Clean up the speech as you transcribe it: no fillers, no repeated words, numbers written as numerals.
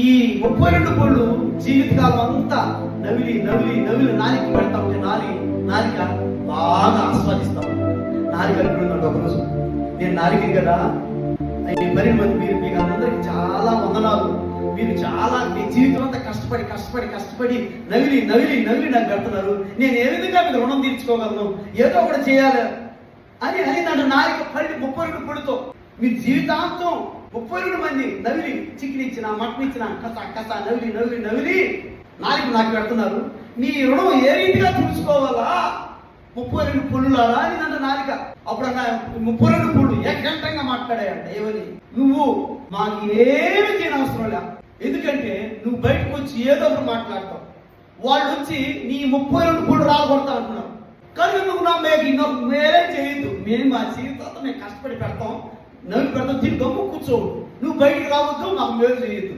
ఈ 32 పళ్ళు జీవితకాలం అంతా నవిలి నవిలి నవిలి నాలిక పెడతా ఉంటే నాలిక బాగా ఆస్వాదిస్తాం. నాలిక అనుకున్నాడు ఒకరోజు, నేను నాలిక కదా, మరి మీరు మీకు అందరికి చాలా వందనాలు, మీరు చాలా మీ జీవితం అంతా కష్టపడి నవిలి నవిలి నవిలి నాకు పెడుతున్నారు, నేను ఏ విధంగా మీరు రుణం తీర్చుకోగలను, ఏదో ఒకటి చేయాలి అని నన్ను నాలిక 32 పళ్ళుతో మీరు జీవితాంతం 32 మంది నవిలి చికెన్ ఇచ్చిన మటన్ ఇచ్చిన కస నవిలి నవిలి నవిలి నాలుగు నాకు పెడుతున్నారు, నీ రుణం ఏ రీతిగా తీర్చుకోవాలా 32 పళ్ళులారా అని నన్ను నాలిక. అప్పుడు అన్న 32 పళ్ళు ఏకంగా మాట్లాడాయంట. ఏమని? నువ్వు మాకు ఏమి చేయని అవసరం లే, ఎందుకంటే నువ్వు బయటకు వచ్చి ఏదో ఒకటి మాట్లాడతావు, వాళ్ళు వచ్చి నీ 32 పళ్ళు రాలగొడతా అంటున్నారు, కానీ నువ్వు నా మేలే చేయొద్దు, మేము మా జీవితంతో మేము కష్టపడి పెడతాం, నవ్వు పెడతాం, దీని గమ్ము కూర్చోవు, నువ్వు బయటికి రావద్దు, మాకు మేలు చేయొద్దు.